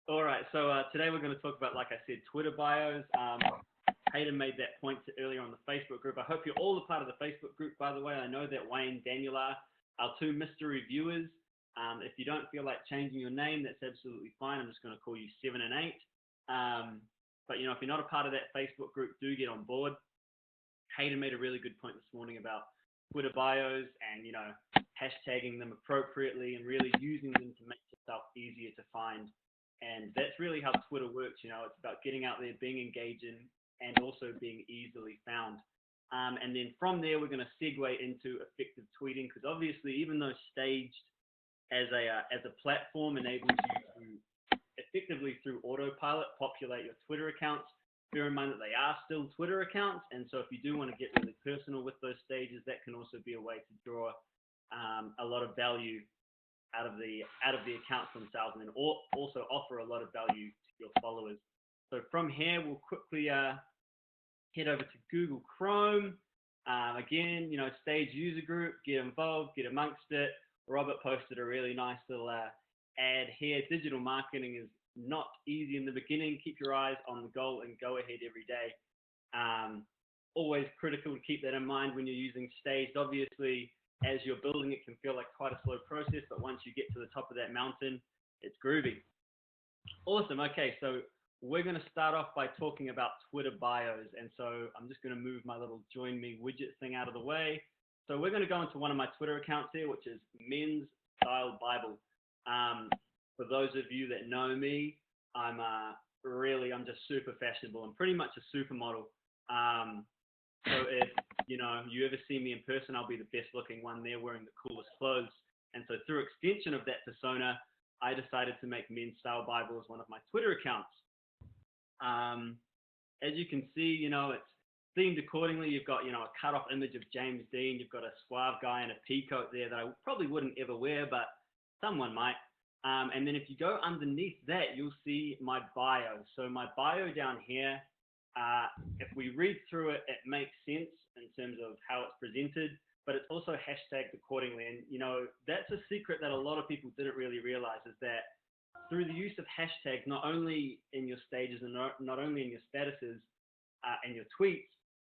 All right, so today we're going to talk about, like I said, Twitter bios. Hayden made that point earlier on the Facebook group. I hope you're all a part of the Facebook group, by the way. I know that Wayne, Daniel are our two mystery viewers. If you don't feel like changing your name, that's absolutely fine. I'm just going to call you 7 and 8. But, if you're not a part of that Facebook group, do get on board. Hayden made a really good point this morning about Twitter bios and, hashtagging them appropriately and really using them to make yourself easier to find. And that's really how Twitter works. It's about getting out there, being engaging, and also being easily found. And then from there, we're going to segue into effective tweeting, because obviously, even though Staged as a platform enables you to effectively through autopilot populate your Twitter accounts, bear in mind that they are still Twitter accounts. And so if you do want to get really personal with those stages, that can also be a way to draw a lot of value out of the accounts themselves, and then also offer a lot of value to your followers. So from here, we'll quickly head over to Google Chrome. Again, Stage user group, get involved, get amongst it. Robert posted a really nice little ad here. Digital marketing is not easy in the beginning. Keep your eyes on the goal and go ahead every day. Always critical to keep that in mind when you're using Staged. Obviously, as you're building, it can feel like quite a slow process, but once you get to the top of that mountain, it's groovy. Awesome. Okay, so we're going to start off by talking about Twitter bios. And so I'm just going to move my little join me widget thing out of the way. So we're going to go into one of my Twitter accounts here, which is Men's Style Bible. For those of you that know me, I'm just super fashionable. I'm pretty much a supermodel. So if you ever see me in person, I'll be the best looking one there wearing the coolest clothes. And so through extension of that persona, I decided to make Men's Style Bible as one of my Twitter accounts. As you can see, it's themed accordingly. You've got, a cut-off image of James Dean. You've got a suave guy in a peacoat there that I probably wouldn't ever wear, but someone might. And then if you go underneath that, you'll see my bio. So my bio down here, if we read through it, it makes sense in terms of how it's presented, but it's also hashtagged accordingly. And, that's a secret that a lot of people didn't really realize, is that through the use of hashtags, not only in your stages and not only in your statuses and your tweets,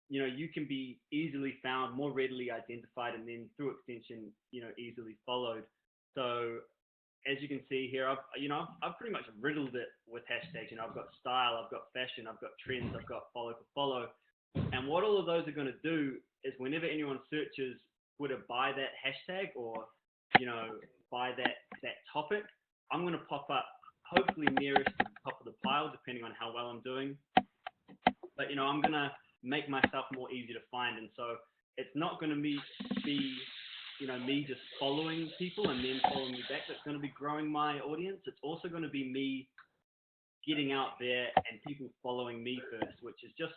you can be easily found, more readily identified, and then through extension, easily followed. So as you can see here, I've pretty much riddled it with hashtags. I've got style, I've got fashion, I've got trends, I've got follow for follow. And what all of those are going to do is whenever anyone searches Twitter by that hashtag or, by that topic, I'm going to pop up hopefully nearest to the top of the pile, depending on how well I'm doing. But, I'm going to make myself more easy to find. And so it's not going to be me just following people and then following me back. That's going to be growing my audience. It's also going to be me getting out there and people following me first, which is just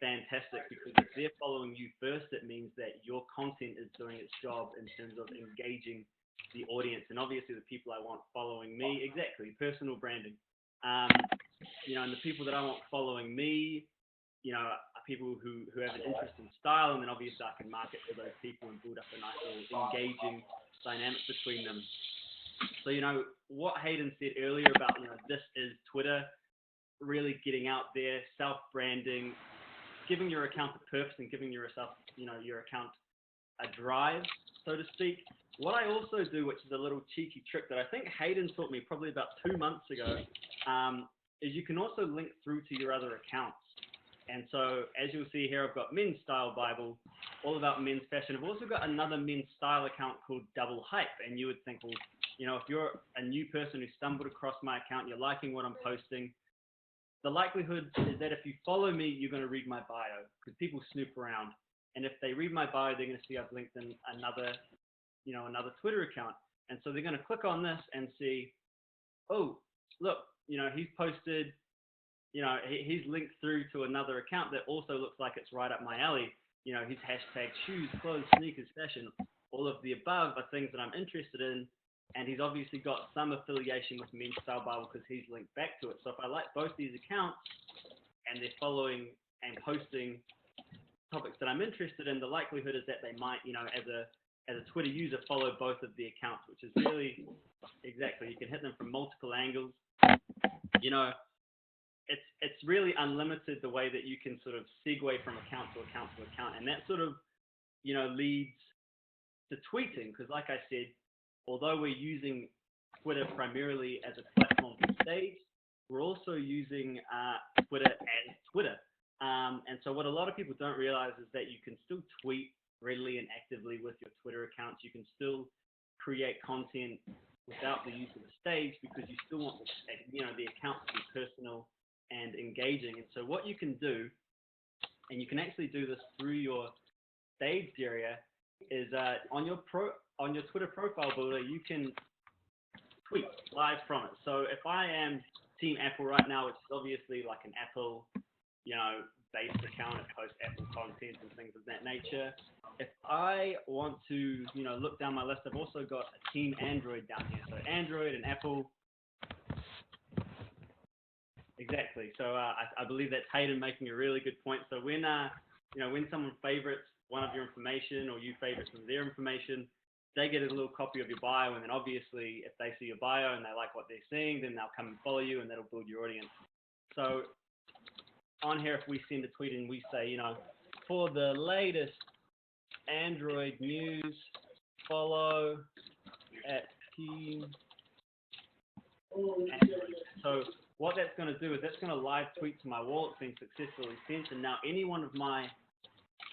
fantastic, because if they're following you first, it means that your content is doing its job in terms of engaging the audience. And obviously the people I want following me, exactly, personal branding. And the people that I want following me, are people who have an interest in style, and then obviously I can market to those people and build up a nice little engaging dynamic between them. So, what Hayden said earlier about, this is Twitter, really getting out there, self-branding, giving your account a purpose and giving yourself, your account a drive, so to speak. What I also do, which is a little cheeky trick that I think Hayden taught me probably about 2 months ago, is you can also link through to your other accounts. And so, as you'll see here, I've got Men's Style Bible, all about men's fashion. I've also got another men's style account called Double Hype. And you would think, well, if you're a new person who stumbled across my account, you're liking what I'm posting, the likelihood is that if you follow me, you're going to read my bio, because people snoop around. And if they read my bio, they're going to see I've linked in another Twitter account. And so they're going to click on this and see, oh, look, he's posted, he's linked through to another account that also looks like it's right up my alley. His hashtag shoes, clothes, sneakers, fashion, all of the above are things that I'm interested in. And he's obviously got some affiliation with Men's Style Bible because he's linked back to it. So if I like both these accounts and they're following and posting topics that I'm interested in, the likelihood is that they might, as a Twitter user, follow both of the accounts, which is really, exactly, you can hit them from multiple angles. you know, it's really unlimited the way that you can sort of segue from account to account to account, and that sort of leads to tweeting, because like I said, although we're using Twitter primarily as a platform for stage, we're also using Twitter as Twitter. And so what a lot of people don't realize is that you can still tweet readily and actively with your Twitter accounts. You can still create content without the use of the stage, because you still want the account to be personal and engaging. And so what you can do, and you can actually do this through your staged area, is on your Twitter profile builder, you can tweet live from it. So if I am Team Apple right now, which is obviously like an Apple, based account, it posts Apple content and things of that nature. If I want to, look down my list, I've also got a Team Android down here. So Android and Apple. Exactly. So I believe that's Hayden making a really good point. So when when someone favorites one of your information, or you favorite some of their information, they get a little copy of your bio, and then obviously if they see your bio and they like what they're seeing, then they'll come and follow you, and that'll build your audience. So on here, if we send a tweet and we say, for the latest Android news, follow at Team Android. So what that's going to do is that's going to live tweet to my wall. It's been successfully sent, and now any one of my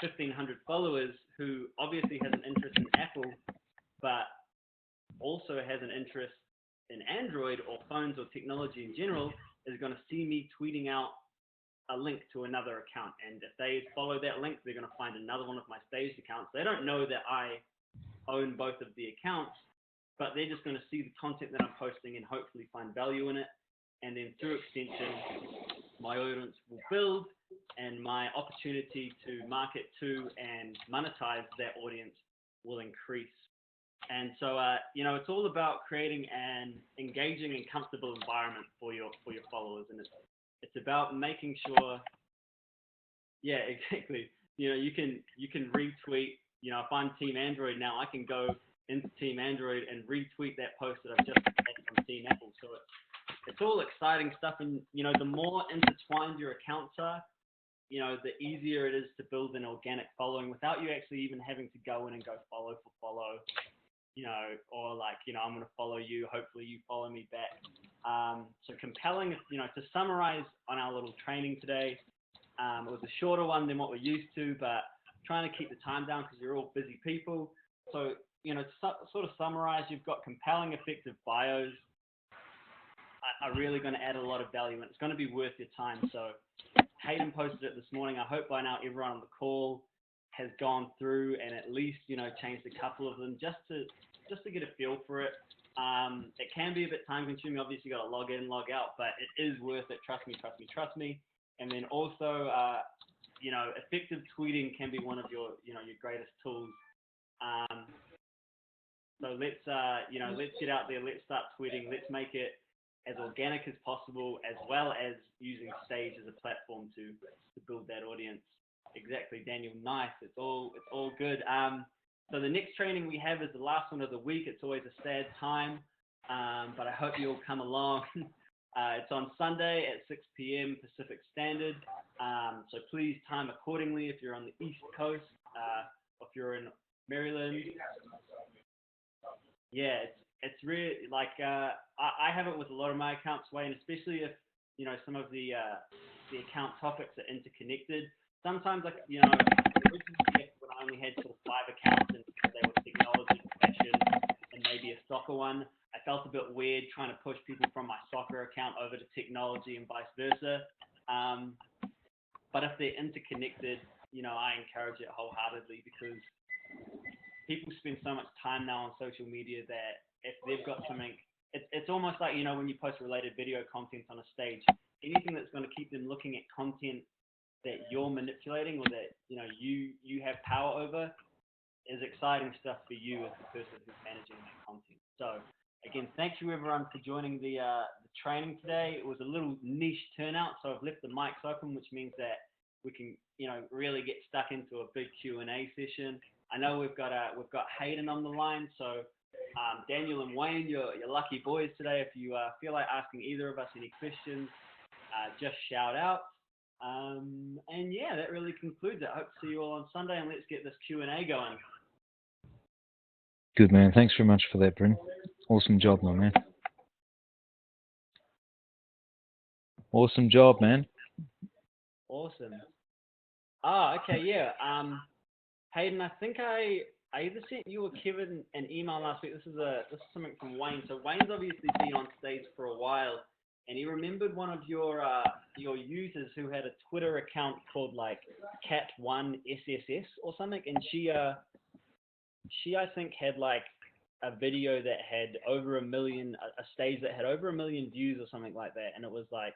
1,500 followers who obviously has an interest in Apple, but also has an interest in Android or phones or technology in general, is going to see me tweeting out a link to another account. And if they follow that link, they're going to find another one of my staged accounts. They don't know that I own both of the accounts, but they're just going to see the content that I'm posting and hopefully find value in it. And then through extension, my audience will build, and my opportunity to market to and monetize that audience will increase. And so, it's all about creating an engaging and comfortable environment for your followers, and it's about making sure, yeah, exactly. You can retweet. If I'm Team Android now, I can go into Team Android and retweet that post that I've just had from Team Apple. So it's all exciting stuff, and the more intertwined your accounts are, the easier it is to build an organic following without you actually even having to go in and go follow for follow, or like, I'm going to follow you, hopefully you follow me back. So compelling, to summarize on our little training today, it was a shorter one than what we're used to, but trying to keep the time down because you're all busy people. So, to sort of summarize, you've got compelling, effective bios are really going to add a lot of value, and it's going to be worth your time. So Hayden posted it this morning. I hope by now everyone on the call has gone through and at least, changed a couple of them just to get a feel for it. It can be a bit time consuming. Obviously you got to log in, log out, but it is worth it. Trust me. And then also, effective tweeting can be one of your greatest tools. So let's get out there. Let's start tweeting. Let's make it as organic as possible, as well as using Stage as a platform to build that audience. Exactly, Daniel. Nice. It's all good. So the next training we have is the last one of the week. It's always a sad time, but I hope you'll come along. It's on Sunday at 6 p.m. Pacific Standard. So please time accordingly if you're on the East Coast, or if you're in Maryland. Yeah, it's really like I have it with a lot of my accounts, Wayne, especially if some of the account topics are interconnected. Sometimes, like originally when I only had sort of 5 accounts and they were technology, fashion, and maybe a soccer one, I felt a bit weird trying to push people from my soccer account over to technology and vice versa. But if they're interconnected, I encourage it wholeheartedly, because people spend so much time now on social media that if they've got something, it's almost like, when you post related video content on a stage, anything that's going to keep them looking at content that you're manipulating or that, you have power over is exciting stuff for you as the person who's managing that content. So again, thank you everyone for joining the training today. It was a little niche turnout, so I've left the mics open, which means that we can, really get stuck into a big Q&A session. I know we've got Hayden on the line, so Daniel and Wayne, you're lucky boys today. If you feel like asking either of us any questions, just shout out. And yeah, that really concludes it. I hope to see you all on Sunday, and let's get this Q&A going. Good, man. Thanks very much for that, Bryn. Awesome job, my man. Awesome job, man. Awesome. Okay, yeah. Hayden, I think I either sent you or Kevin an email last week. This is something from Wayne. So Wayne's obviously been on stage for a while, and he remembered one of your users who had a Twitter account called like Cat1SSS or something, and she I think had like a video that had over a million, a stage that had over 1 million views or something like that, and it was like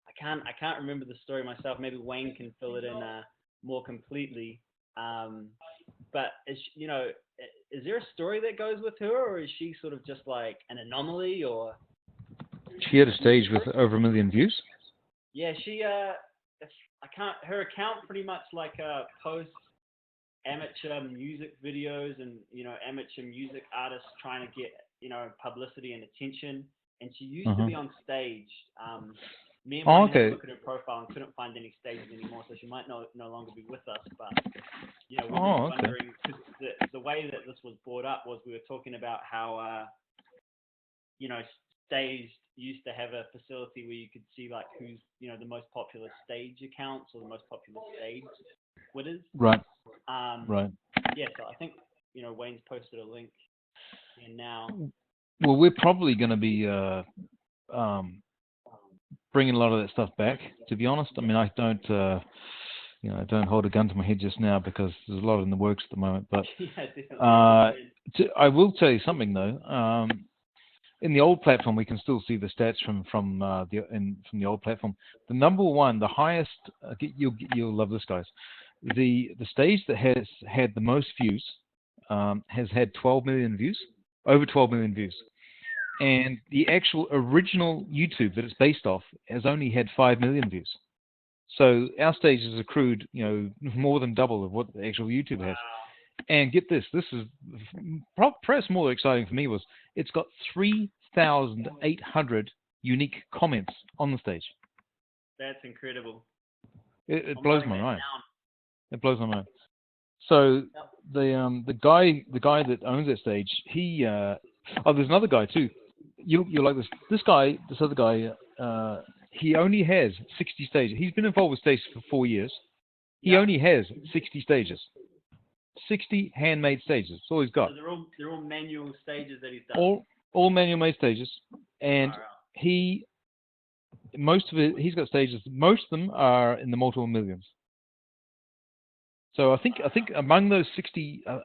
I can't remember the story myself. Maybe Wayne can fill it in more completely. But is there a story that goes with her, or is she sort of just like an anomaly, or? She had a stage with over 1 million views. Yeah, she her account pretty much like posts amateur music videos and amateur music artists trying to get publicity and attention. And she used to be on stage. Me and Wayne had a look at her profile and couldn't find any stages anymore, so she might no longer be with us. But we were wondering, because the way that this was brought up was we were talking about how Stage used to have a facility where you could see like who's the most popular stage accounts or the most popular stage winners. Right. Right. Yeah, so I think Wayne's posted a link here now. Well, we're probably going to be bringing a lot of that stuff back. To be honest, I mean, I don't don't hold a gun to my head just now because there's a lot in the works at the moment. But I will tell you something though. In the old platform, we can still see the stats from the old platform. The number one, the highest, you'll love this, guys. The stage that has had the most views has had 12 million views, over 12 million views. And the actual original YouTube that it's based off has only had 5 million views. So our stage has accrued, more than double of what the actual YouTube has. And get this is perhaps more exciting for me was it's got 3,800 unique comments on the stage. That's incredible. It blows my mind. It blows my mind. So the guy that owns that stage, there's another guy too. You'll like this other guy. He only has 60 stages. He's been involved with stages for 4 years. He only has 60 stages. 60 handmade stages. That's all he's got. So they're all manual stages that he's done. All manual made stages, and he's got stages. Most of them are in the multiple millions. So I think among those 60, I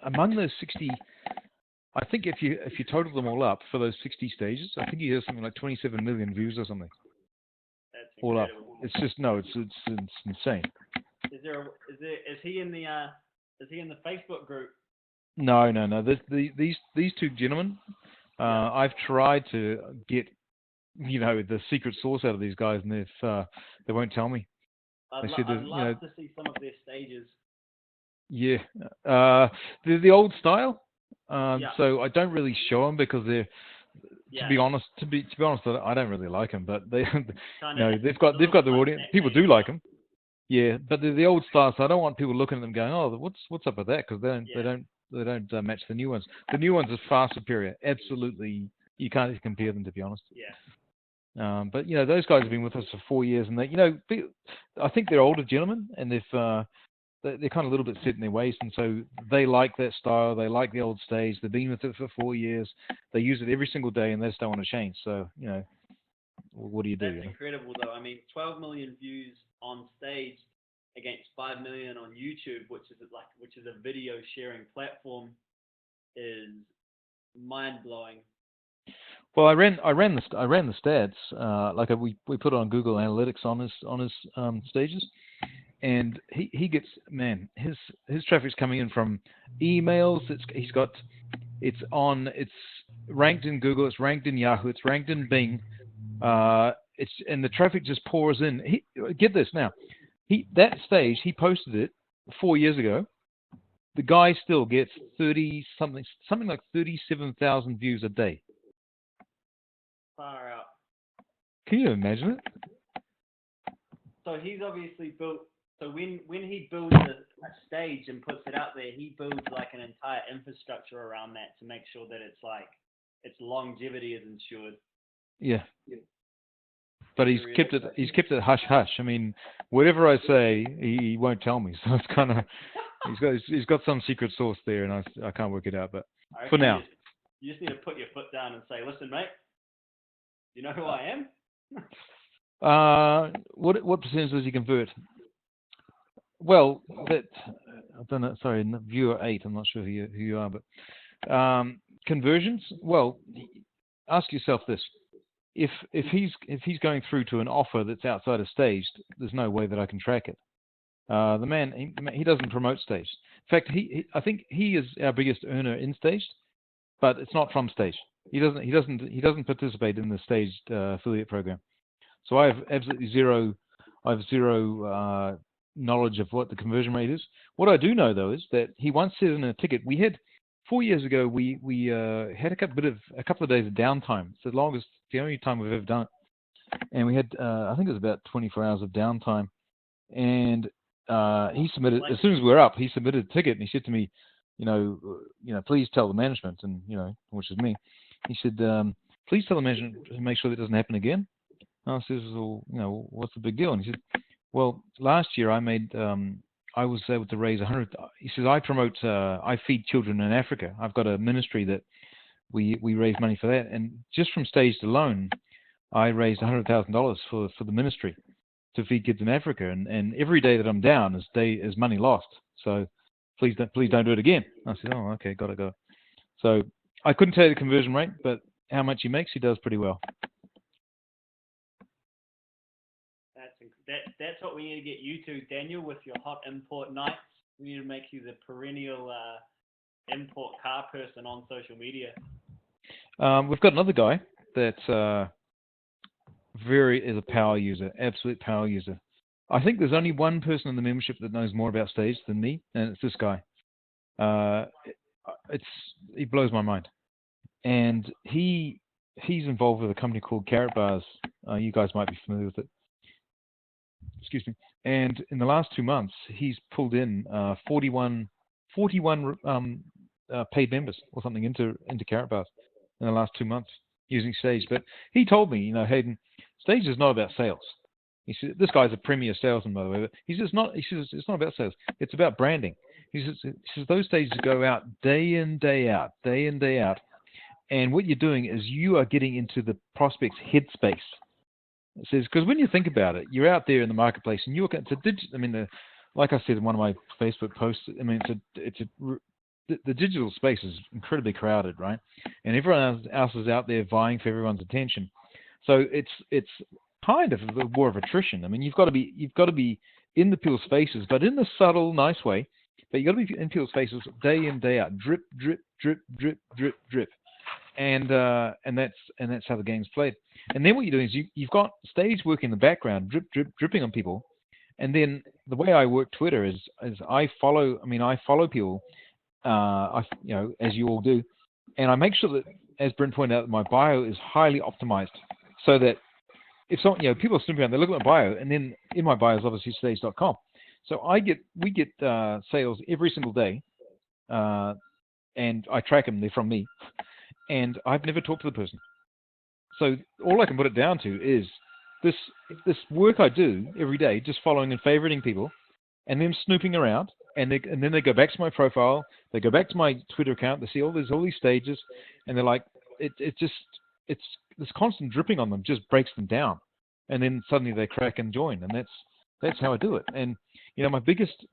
think if you total them all up for those 60 stages, I think he has something like 27 million views or something. That's all incredible. Up. It's just it's insane. Is he in the Facebook group? No. These two gentlemen, I've tried to get the secret source out of these guys, and they won't tell me. I'd love to see some of their stages. Yeah, the old style. So I don't really show them because they're. To be honest, I don't really like them. But they've got their audience. People do like them. Yeah, but they're the old style, so I don't want people looking at them going, "Oh, what's up with that?" Because they don't match the new ones. The new ones are far superior. Absolutely, you can't even compare them, to be honest. Yeah. But those guys have been with us for 4 years, and I think they're older gentlemen, and they're kind of a little bit set in their ways, and so they like that style. They like the old stage. They've been with it for 4 years. They use it every single day, and they just don't want to change. So what do you do? That's incredible, though. I mean, 12 million views on stage against 5 million on YouTube, which is a video sharing platform, is mind blowing. Well, I ran the stats. We put it on Google Analytics on his stages, and he gets, man, his traffic's coming in from emails. It's ranked in Google, it's ranked in Yahoo, it's ranked in Bing. And the traffic just pours in. Get this now. That stage, he posted it 4 years ago, the guy still gets something like 37,000 views a day. Far out. Can you imagine it? So he's obviously built. So when he builds a stage and puts it out there, he builds like an entire infrastructure around that to make sure that it's like its longevity is ensured. Yeah. But he's kept it hush hush. I mean, whatever I say, he won't tell me. So it's kind of he's got some secret sauce there, and I can't work it out. But for now, you just need to put your foot down and say, "Listen, mate, you know who I am." What percentage does he convert? Well, I don't know. Sorry, viewer 8. I'm not sure who you are, but conversions. Well, ask yourself this. If he's going through to an offer that's outside of Staged, there's no way that I can track it. The man he doesn't promote Staged. In fact, I think he is our biggest earner in Staged, but it's not from Staged. He doesn't participate in the Staged affiliate program. So I have absolutely zero knowledge of what the conversion rate is. What I do know though is that he once said in a ticket we had 4 years ago, we had a couple of days of downtime. It's the only time we've ever done it. And we had, I think it was about 24 hours of downtime. And he submitted, as soon as we were up, he submitted a ticket and he said to me, please tell the management, and, which is me. He said, please tell the management to make sure that doesn't happen again. And I said, well, what's the big deal? And he said, well, last year I was able to raise 100. He says, I feed children in Africa. I've got a ministry that we raise money for that. And just from Staged alone, I raised $100,000 for the ministry to feed kids in Africa. And every day that I'm down is money lost. So please don't do it again. I said, oh, okay, got it. So I couldn't tell you the conversion rate, but how much he makes, he does pretty well. That's what we need to get you to, Daniel, with your hot import nights. We need to make you the perennial import car person on social media. We've got another guy that's is a power user, absolute power user. I think there's only one person in the membership that knows more about Staged than me, and it's this guy. He blows my mind. And he's involved with a company called Karatbars. You guys might be familiar with it. Excuse me. And in the last 2 months, he's pulled in 41 paid members or something into Karatbars in the last 2 months using Staged. But he told me, Hayden, Staged is not about sales. He said, this guy's a premier salesman, by the way. But he says it's not about sales. It's about branding. He says those stages go out day in, day out. And what you're doing is you are getting into the prospect's headspace. It says, because when you think about it, you're out there in the marketplace, and like I said in one of my Facebook posts, the digital space is incredibly crowded, right? And everyone else is out there vying for everyone's attention. So it's kind of a war of attrition. I mean, you've got to be in the people's faces, but in a subtle, nice way. But you've got to be in people's faces day in, day out, drip, drip, drip, drip, drip, drip. And that's how the game's played. And then what you're doing is you've got Staged working in the background, drip, drip, dripping on people. And then the way I work Twitter is I follow people, as you all do, and I make sure that, as Brent pointed out, my bio is highly optimized, so that if people are snooping around, they look at my bio, and then in my bio is obviously Staged.com. So we get sales every single day, and I track them. They're from me. And I've never talked to the person. So all I can put it down to is this work I do every day, just following and favoriting people, and them snooping around, and then they go back to my profile, they go back to my Twitter account, they see all these stages, and they're like, it's this constant dripping on them just breaks them down, and then suddenly they crack and join, and that's how I do it. And my biggest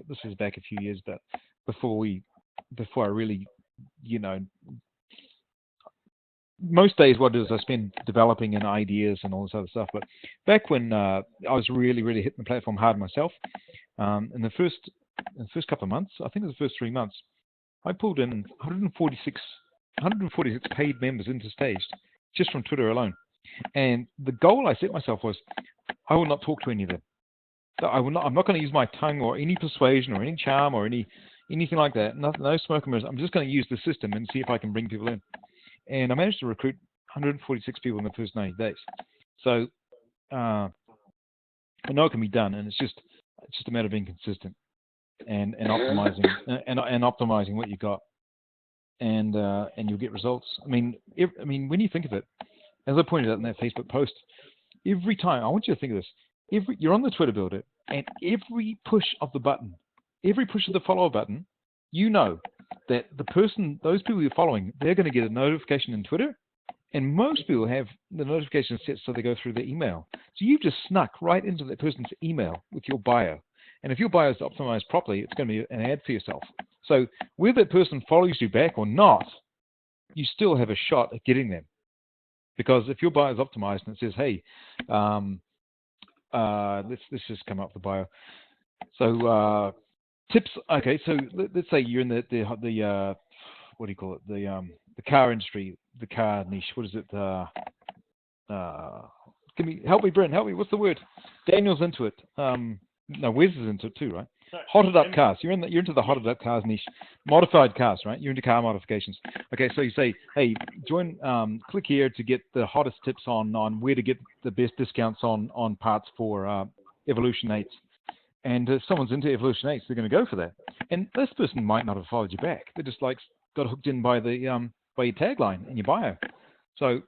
this was back a few years back, before I really, most days what I do is I spend developing in ideas and all this other stuff. But back when I was really, really hitting the platform hard myself, in the first couple of months, I think it was the first 3 months, I pulled in 146 paid members into Staged just from Twitter alone. And the goal I set myself was I will not talk to any of them. So I'm not going to use my tongue or any persuasion or any charm or anything like that. No smoke and mirrors. I'm just going to use the system and see if I can bring people in. And I managed to recruit 146 people in the first 90 days. So I know it can be done, and it's just a matter of being consistent and optimizing and optimizing what you got, and you'll get results. I mean, when you think of it, as I pointed out in that Facebook post, every time I want you to think of this: you're on the Twitter builder, and every push of the button, every push of the follow button, you know that those people you're following, they're going to get a notification in Twitter. And most people have the notification set so they go through their email. So you've just snuck right into that person's email with your bio. And if your bio is optimized properly, it's going to be an ad for yourself. So whether that person follows you back or not, you still have a shot at getting them. Because if your bio is optimized and it says, hey, let's just come up with the bio. So tips. Okay, so let's say you're in the what do you call it? The car industry, the car niche. What is it? Help me, Brent. Help me. What's the word? Daniel's into it. No, Wes is into it too, right? Hotted up cars. You're into the hotted up cars niche. Modified cars, right? You're into car modifications. Okay, so you say, hey, join. Click here to get the hottest tips on where to get the best discounts on parts for Evolution 8s. And if someone's into Evolution 8s, they're going to go for that. And this person might not have followed you back. They just got hooked in by the by your tagline in your bio. So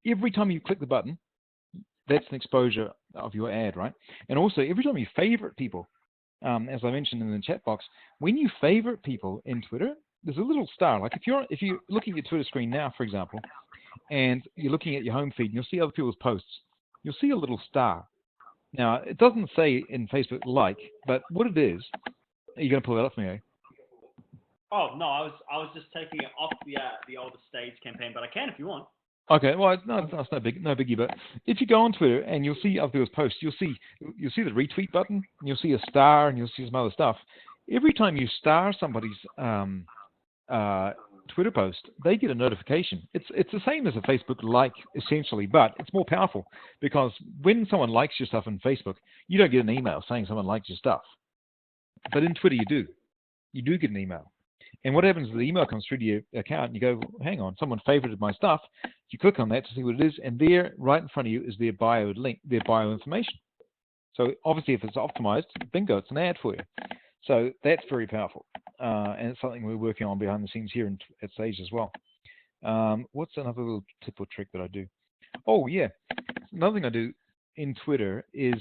every time you click the button, that's an exposure of your ad, right? And also every time you favorite people, as I mentioned in the chat box, when you favorite people in Twitter, there's a little star. Like if you're looking at your Twitter screen now, for example, and you're looking at your home feed, and you'll see other people's posts, you'll see a little star. Now it doesn't say in Facebook like, but what it is, are you going to pull that up for me? Eh? Oh no, I was just taking it off the older stage campaign, but I can if you want. Okay, well, no, that's no biggie. But if you go on Twitter and you'll see other people's posts, you'll see the retweet button, and you'll see a star, and you'll see some other stuff. Every time you star somebody's Twitter post, they get a notification. It's the same as a Facebook like essentially, but it's more powerful because when someone likes your stuff on Facebook, you don't get an email saying someone likes your stuff, but in Twitter you do. You do get an email. And what happens is the email comes through to your account, and you go, hang on, someone favorited my stuff. You click on that to see what it is, and there, right in front of you, is their bio link, their bio information. So obviously, if it's optimized, bingo, it's an ad for you. So that's very powerful, and it's something we're working on behind the scenes here at Sage as well. What's another little tip or trick that I do? Oh, yeah. Another thing I do in Twitter is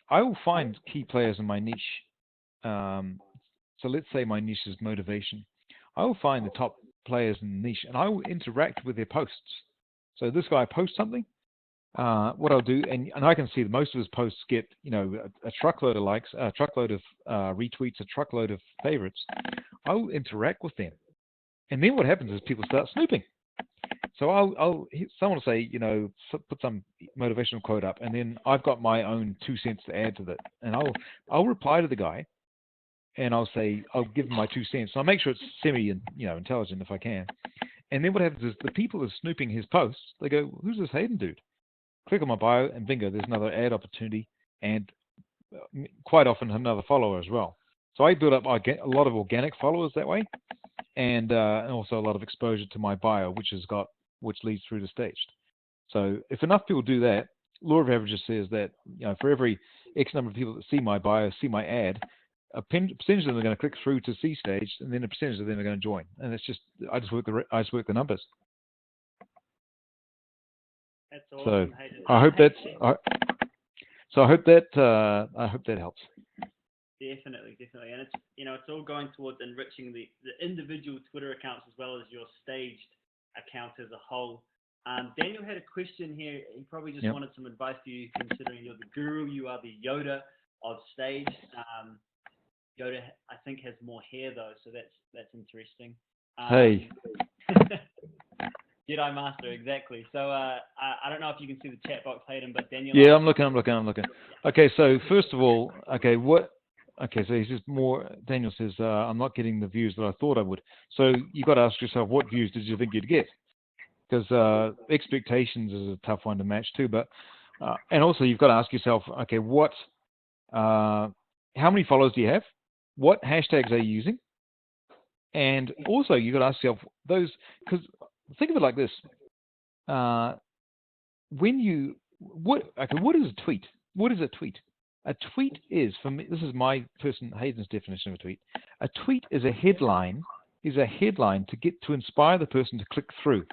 I will find key players in my niche. So let's say my niche is motivation. I will find the top players in the niche, and I will interact with their posts. So this guy posts something. What I'll do, and I can see that most of his posts get, a truckload of likes, a truckload of retweets, a truckload of favorites. I will interact with them, and then what happens is people start snooping. So someone will say, put some motivational quote up, and then I've got my own 2 cents to add to that, and I'll reply to the guy. And I'll give him my 2 cents. So I'll make sure it's intelligent if I can. And then what happens is the people who are snooping his posts, they go, who's this Hayden dude? Click on my bio and bingo, there's another ad opportunity and quite often another follower as well. So I build up a lot of organic followers that way and also a lot of exposure to my bio, which leads through to staged. So if enough people do that, law of averages says that for every X number of people that see my bio, see my ad, a percentage of them are going to click through to see staged, and then a percentage of them are going to join. And it's just I just work the numbers. That's awesome. So I hope that helps. Definitely, and it's it's all going towards enriching the individual Twitter accounts as well as your staged account as a whole. Daniel had a question here. He probably just wanted some advice for you, considering you're the guru, you are the Yoda of stage. Yoda, I think, has more hair though, so that's interesting. Hey. Jedi Master, exactly. So I don't know if you can see the chat box, Hayden, but Daniel. Yeah, I'm looking. Okay, so first of all, so he says more. Daniel says I'm not getting the views that I thought I would. So you got to ask yourself, what views did you think you'd get? Because expectations is a tough one to match too. But and also you've got to ask yourself, okay, what how many followers do you have? What hashtags are you using? And also, you got to ask yourself those, because think of it like this: when you what is a tweet? What is a tweet? A tweet is, for me, this is my person Hayden's definition of a tweet. A tweet is a headline. Is a headline to inspire the person to click through.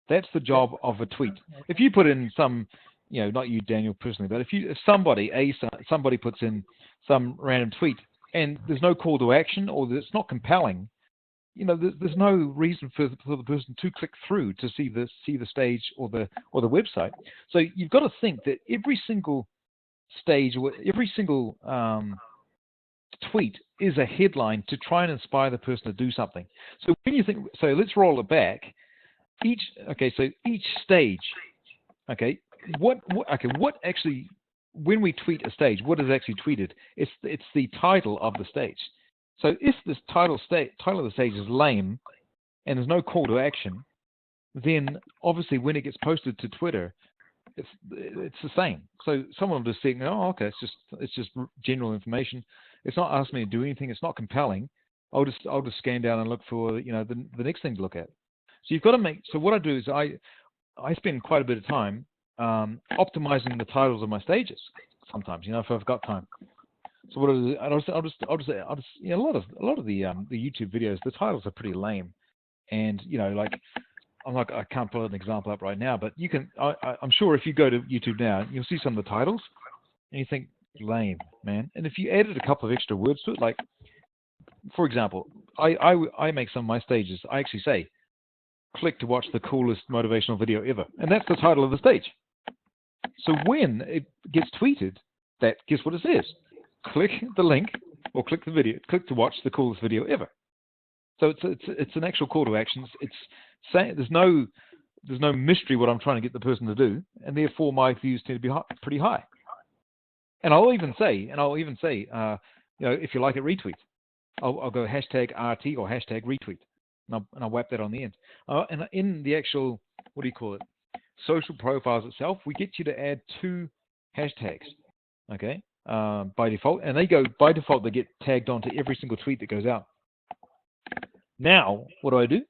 That's the job of a tweet. If you put in some, not you, Daniel, personally, but if somebody puts in some random tweet and there's no call to action or it's not compelling, there's no reason for the person to click through to see the stage or the website. So you've got to think that every single stage or every single tweet is a headline to try and inspire the person to do something. So when you think, so let's roll it back. Each stage, what actually, when we tweet a stage, what is actually tweeted? It's the title of the stage. So if this title of the stage is lame and there's no call to action, then obviously when it gets posted to Twitter, it's the same. So someone will just think, oh, okay, it's just general information. It's not asking me to do anything. It's not compelling. I'll just scan down and look for the next thing to look at. So you've got to make. So what I do is I spend quite a bit of time optimizing the titles of my stages. Sometimes, if I've got time. So what I'll just a lot of the YouTube videos, the titles are pretty lame, and like. I can't pull an example up right now, but you can. I'm sure if you go to YouTube now, you'll see some of the titles, and you think, lame, man. And if you added a couple of extra words to it, like, for example, I make some of my stages. I actually say, click to watch the coolest motivational video ever, and that's the title of the stage. So when it gets tweeted, guess what it says? Click the link or click the video. Click to watch the coolest video ever. So it's an actual call to actions. It's saying there's no mystery what I'm trying to get the person to do, and therefore my views tend to be pretty high. And I'll even say, if you like it, retweet. I'll go hashtag RT or hashtag retweet, and I'll whap that on the end. And in the actual, what do you call it, social profiles itself, we get you to add 2 hashtags, okay, by default, and by default they get tagged onto every single tweet that goes out. Now, what do?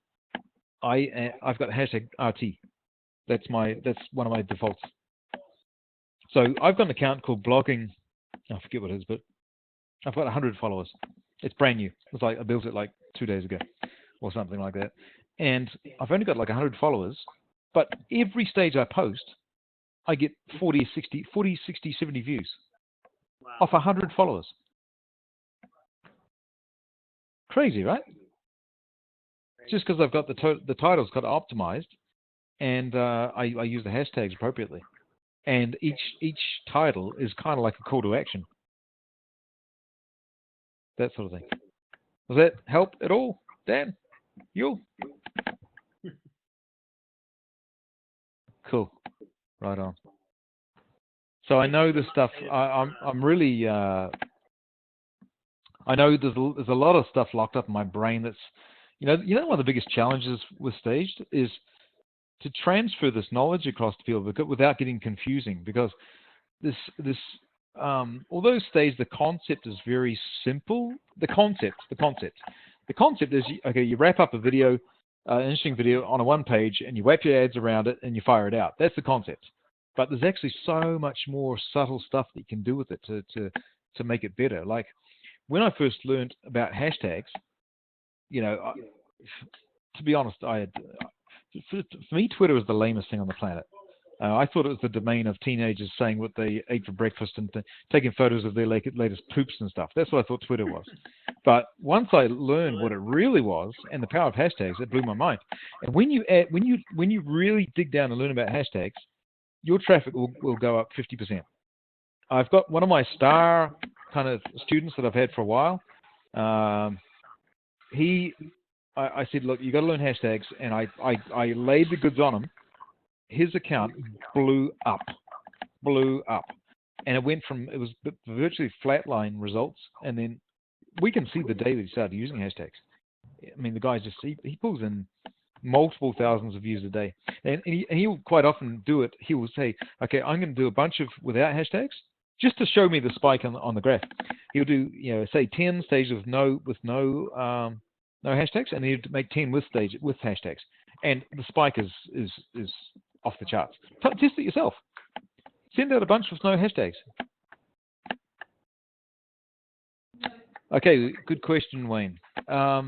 I've got hashtag RT. That's one of my defaults. So I've got an account called blogging. I forget what it is, but I've got 100 followers. It's brand new. It's like I built it like 2 days ago or something like that. And I've only got like 100 followers, but every stage I post, I get 40, 60, 70 views off 100 followers. Crazy, right? Just because I've got the titles got optimized, and I use the hashtags appropriately, and each title is kind of like a call to action, that sort of thing. Does that help at all, Dan? You? Cool. Right on. So I know this stuff. I'm really. I know there's a lot of stuff locked up in my brain that's. One of the biggest challenges with Staged is to transfer this knowledge across the field without getting confusing, because although Staged, the concept is very simple. The concept is, okay, you wrap up a video, an interesting video on a one page, and you wrap your ads around it and you fire it out. That's the concept. But there's actually so much more subtle stuff that you can do with it to make it better. Like when I first learned about hashtags, to be honest, for me, Twitter was the lamest thing on the planet. I thought it was the domain of teenagers saying what they ate for breakfast and taking photos of their latest poops and stuff. That's what I thought Twitter was. But once I learned what it really was and the power of hashtags, it blew my mind. And when you really dig down and learn about hashtags, your traffic will go up 50%. I've got one of my star kind of students that I've had for a while. I said, look, you got to learn hashtags, and I laid the goods on him. His account blew up, and it was virtually flatline results, and then we can see the day that he started using hashtags. I mean, the guy he pulls in multiple thousands of views a day, and he'll quite often do it. He will say, okay, I'm going to do a bunch of without hashtags, just to show me the spike on the graph. He'll do, say 10 stages with no hashtags, and he'd make 10 with hashtags, and the spike is off the charts. Test it yourself. Send out a bunch with no hashtags. Okay, good question, Wayne. I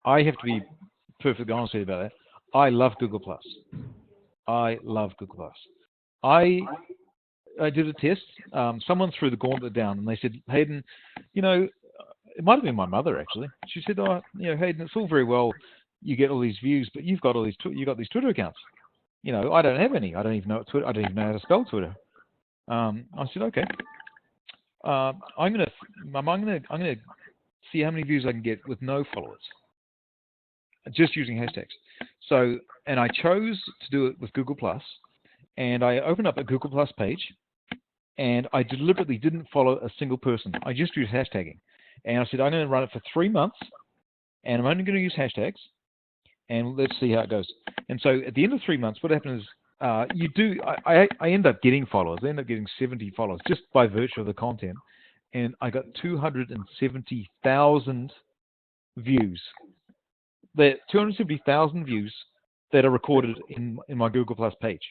have to be perfectly honest with you about that. I love Google Plus. I love Google Plus. I did a test. Someone threw the gauntlet down, and they said, Hayden, it might have been my mother actually. She said, Hayden, it's all very well you get all these views, but you've got these Twitter accounts. I don't have any. I don't even know Twitter. I don't even know how to spell Twitter. I said, okay. I'm gonna see how many views I can get with no followers, just using hashtags. So, and I chose to do it with Google Plus, and I opened up a Google Plus page, and I deliberately didn't follow a single person. I just used hashtagging, and I said I'm going to run it for 3 months, and I'm only going to use hashtags, and let's see how it goes. And so, at the end of 3 months, what happened is I end up getting followers. I end up getting 70 followers just by virtue of the content, and I got 270,000 views. That 270,000 views that are recorded in my Google Plus page.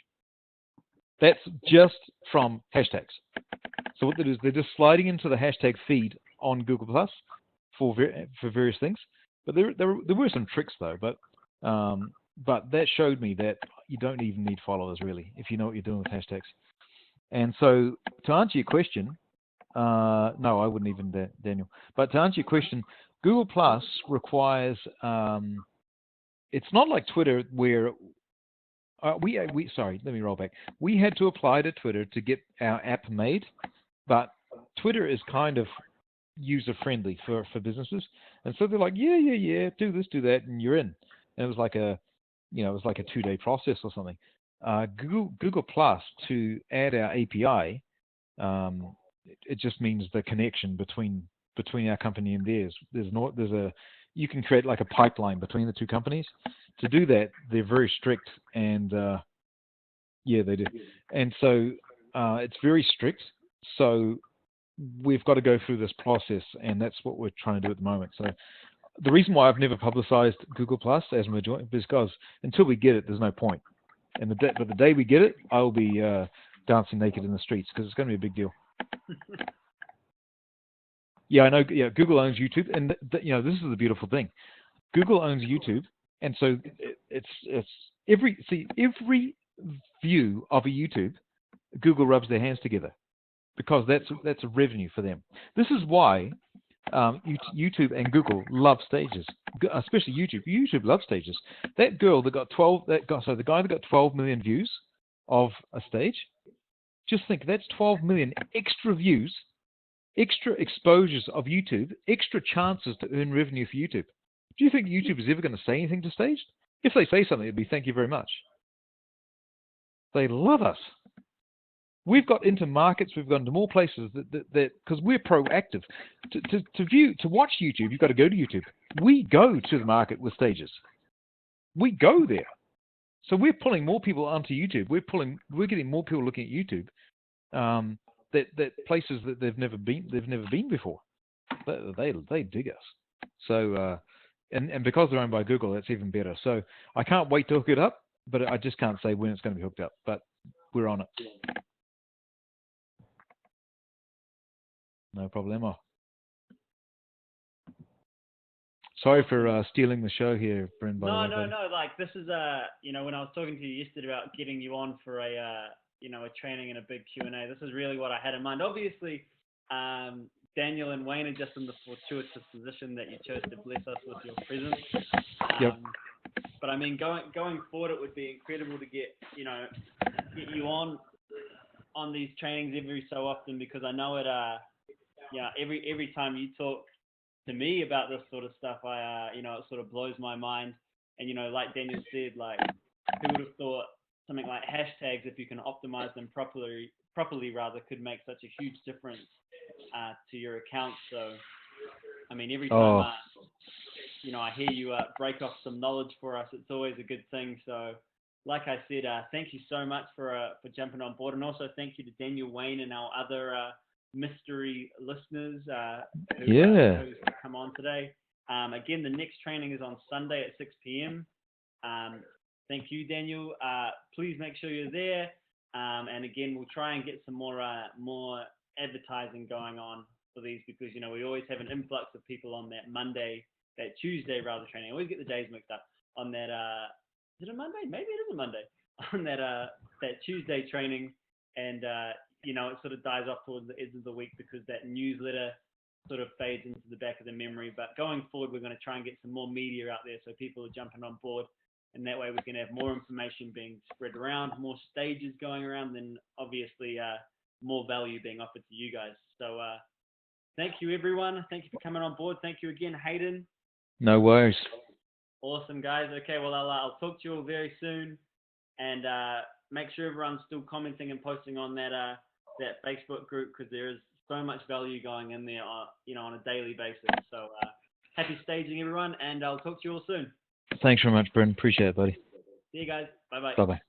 That's just from hashtags. So what they do is they're just sliding into the hashtag feed on Google Plus for various things. But there were some tricks though. But that showed me that you don't even need followers really if you know what you're doing with hashtags. And so to answer your question, no, I wouldn't even, Daniel. But to answer your question, Google Plus requires. It's not like Twitter where sorry, let me roll back. We had to apply to Twitter to get our app made, but Twitter is kind of user friendly for businesses, and so they're like, yeah, do this, do that, and you're in. And it was like a 2-day process or something. Google Plus, to add our API, it just means the connection between our company and theirs. You can create like a pipeline between the two companies. To do that, they're very strict, and yeah, they do. And so it's very strict. So we've got to go through this process, and that's what we're trying to do at the moment. So the reason why I've never publicized Google Plus as my joint is because until we get it, there's no point. And but the day we get it, I'll be dancing naked in the streets because it's going to be a big deal. Yeah, I know. Yeah, Google owns YouTube, and this is the beautiful thing. Google owns YouTube, and so it's every view of a YouTube, Google rubs their hands together because that's a revenue for them. This is why YouTube and Google love stages, especially YouTube. YouTube loves stages. That girl that got the guy that got 12 million views of a stage. Just think, that's 12 million extra views, extra exposures of YouTube, extra chances to earn revenue for YouTube. Do you think YouTube is ever going to say anything to Staged? If they say something, it'd be thank you very much. They love us. We've got into markets, we've gone to more places that because we're proactive. To watch YouTube, you've got to go to YouTube. We go to the market with Stages. We go there. So we're pulling more people onto YouTube. We're getting more people looking at YouTube. That places that they've never been before. They dig us. So and because they're owned by Google, that's even better. So I can't wait to hook it up, but I just can't say when it's going to be hooked up. But we're on it. No problemo. Sorry for stealing the show here, Bryn. No. Like, this is when I was talking to you yesterday about getting you on for a training and a big Q&A. This is really what I had in mind. Obviously, Daniel and Wayne are just in the fortuitous position that you chose to bless us with your presence. Yep. But I mean, going forward, it would be incredible to get you on these trainings every so often, because I know it. Every time you talk to me about this sort of stuff, it sort of blows my mind. And like Daniel said, like, who would have thought something like hashtags, if you can optimize them properly could make such a huge difference to your account. So, I mean, every time I hear you break off some knowledge for us, it's always a good thing. So, like I said, thank you so much for jumping on board, and also thank you to Daniel Wayne and our other mystery listeners who chose to come on today. Again, the next training is on Sunday at 6 p.m. Thank you, Daniel. Please make sure you're there. And again, we'll try and get some more advertising going on for these, because we always have an influx of people on that Tuesday rather training. I always get the days mixed up on that. Is it a Monday? Maybe it is a Monday on that Tuesday training, and it sort of dies off towards the end of the week because that newsletter sort of fades into the back of the memory. But going forward, we're going to try and get some more media out there so people are jumping on board, and that way we can have more information being spread around, more stages going around, then obviously more value being offered to you guys. So thank you, everyone. Thank you for coming on board. Thank you again, Hayden. No worries. Awesome, guys. Okay, well, I'll talk to you all very soon, and make sure everyone's still commenting and posting on that Facebook group, because there is so much value going in there, on a daily basis. So happy staging, everyone, and I'll talk to you all soon. Thanks very much, Brendan. Appreciate it, buddy. See you guys. Bye-bye. Bye-bye.